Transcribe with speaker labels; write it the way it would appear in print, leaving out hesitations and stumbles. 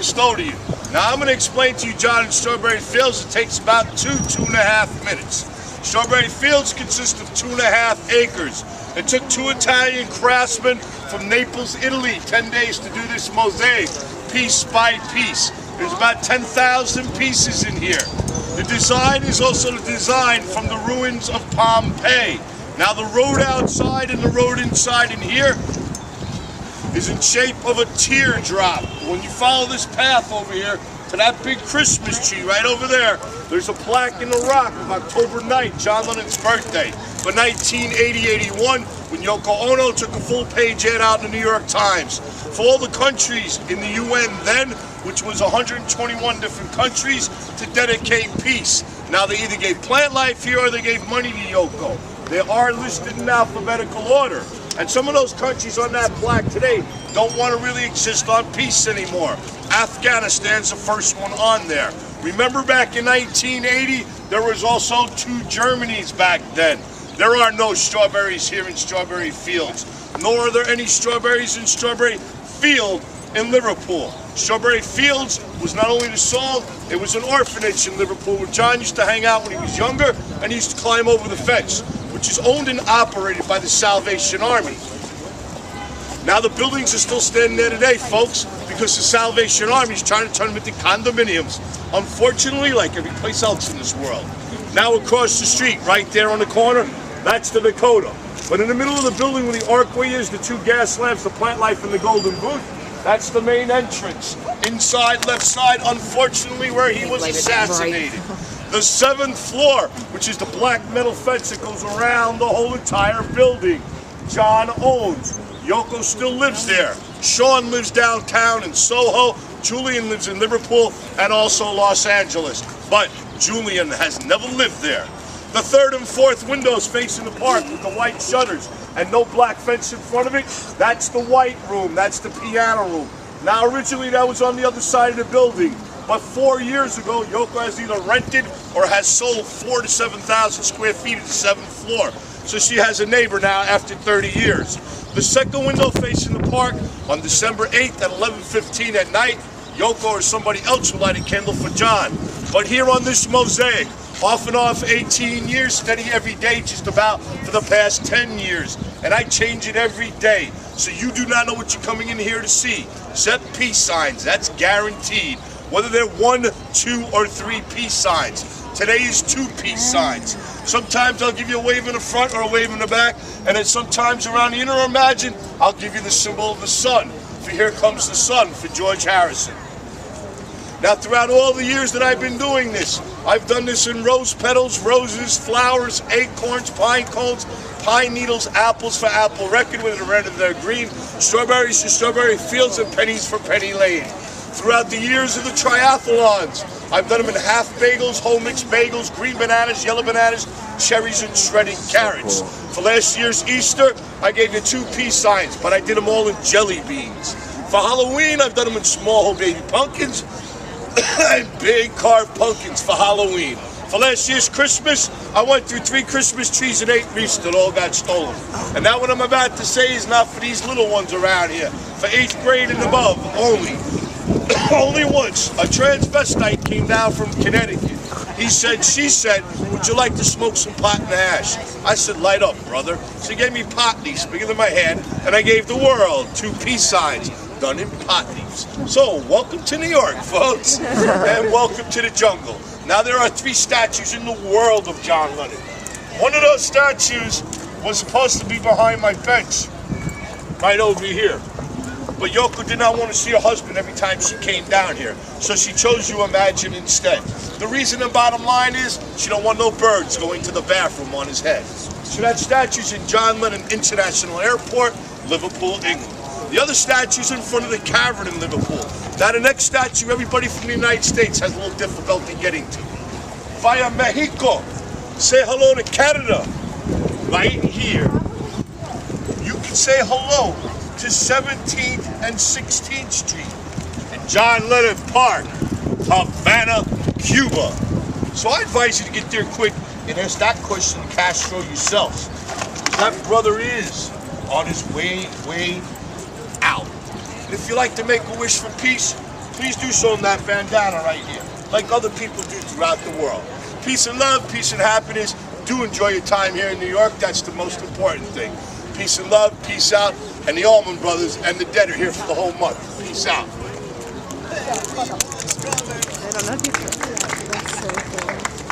Speaker 1: custodian. Now I'm going to explain to you, John, in Strawberry Fields, it takes about 2.5 minutes. Strawberry Fields consists of 2.5 acres. It took 2 Italian craftsmen from Naples, Italy, 10 days to do this mosaic, piece by piece. There's about 10,000 pieces in here. The design is also the design from the ruins of Pompeii. Now the road outside and the road inside in here is in shape of a teardrop. When you follow this path over here to that big Christmas tree right over there, there's a plaque in the rock of October 9th, John Lennon's birthday. But 1980-81, when Yoko Ono took a full-page ad out in the New York Times. For all the countries in the UN then, which was 121 different countries, to dedicate peace. Now they either gave plant life here or they gave money to Yoko. They are listed in alphabetical order. And some of those countries on that plaque today don't want to really exist on peace anymore. Afghanistan's the first one on there. Remember back in 1980, there was also 2 Germanys back then. There are no strawberries here in Strawberry Fields, nor are there any strawberries in Strawberry Field in Liverpool. Strawberry Fields was not only the song, it was an orphanage in Liverpool where John used to hang out when he was younger, and he used to climb over the fence, which is owned and operated by the Salvation Army. Now the buildings are still standing there today, folks, because the Salvation Army is trying to turn them into condominiums. Unfortunately, like every place else in this world. Now across the street, right there on the corner, that's the Dakota. But in the middle of the building where the archway is, the 2 gas lamps, the plant life, and the golden booth, that's the main entrance. Inside, left side, unfortunately, where he was assassinated. The 7th floor, which is the black metal fence that goes around the whole entire building, John owns. Yoko still lives there. Sean lives downtown in Soho. Julian lives in Liverpool and also Los Angeles. But Julian has never lived there. The 3rd and 4th windows facing the park with the white shutters and no black fence in front of it, that's the white room, that's the piano room. Now originally that was on the other side of the building, but 4 years ago Yoko has either rented or has sold 4,000 to 7,000 square feet of the 7th floor. So she has a neighbor now after 30 years. The 2nd window facing the park on December 8th at 11:15 at night, Yoko or somebody else will light a candle for John. But here on this mosaic, off and off 18 years, steady every day, just about for the past 10 years. And I change it every day. So you do not know what you're coming in here to see. Except peace signs, that's guaranteed. Whether they're 1, 2, or 3 peace signs. Today is 2 peace signs. Sometimes I'll give you a wave in the front or a wave in the back. And then sometimes around the inner imagine, I'll give you the symbol of the sun. For Here Comes the Sun for George Harrison. Now, throughout all the years that I've been doing this, I've done this in rose petals, roses, flowers, acorns, pine cones, pine needles, apples for Apple Record, whether they're red or they're green, strawberries for Strawberry Fields, and pennies for Penny Lane. Throughout the years of the triathlons, I've done them in half bagels, whole mixed bagels, green bananas, yellow bananas, cherries, and shredding carrots. For last year's Easter, I gave you 2 peace signs, but I did them all in jelly beans. For Halloween, I've done them in small whole baby pumpkins, and big carved pumpkins for Halloween. For last year's Christmas, I went through 3 Christmas trees and 8 wreaths that all got stolen. And now what I'm about to say is not for these little ones around here. For 8th grade and above only. Only once, a transvestite came down from Connecticut. He said, she said, would you like to smoke some pot and hash? I said, light up, brother. So he gave me pot leaves bigger than my head, and I gave the world 2 peace signs done in pot leaves. So, welcome to New York, folks, and welcome to the jungle. Now, there are 3 statues in the world of John Lennon. One of those statues was supposed to be behind my bench, right over here. But Yoko did not want to see her husband every time she came down here, so she chose You Imagine instead. The reason and bottom line is she don't want no birds going to the bathroom on his head. So that statue's in John Lennon International Airport, Liverpool, England. The other statue's in front of the Cavern in Liverpool. Now the next statue, everybody from the United States has a little difficulty getting to. Via Mexico. Say hello to Canada. Right here. You can say hello to 17th and 16th Street in John Lennon Park, Havana, Cuba. So I advise you to get there quick and ask that question to Castro yourselves. That brother is on his way out. And if you like to make a wish for peace, please do show them that bandana right here, like other people do throughout the world. Peace and love, peace and happiness. Do enjoy your time here in New York. That's the most important thing. Peace and love, peace out. And the Allman Brothers and the Dead are here for the whole month. Peace out.
Speaker 2: I don't know if you can. That's so cool.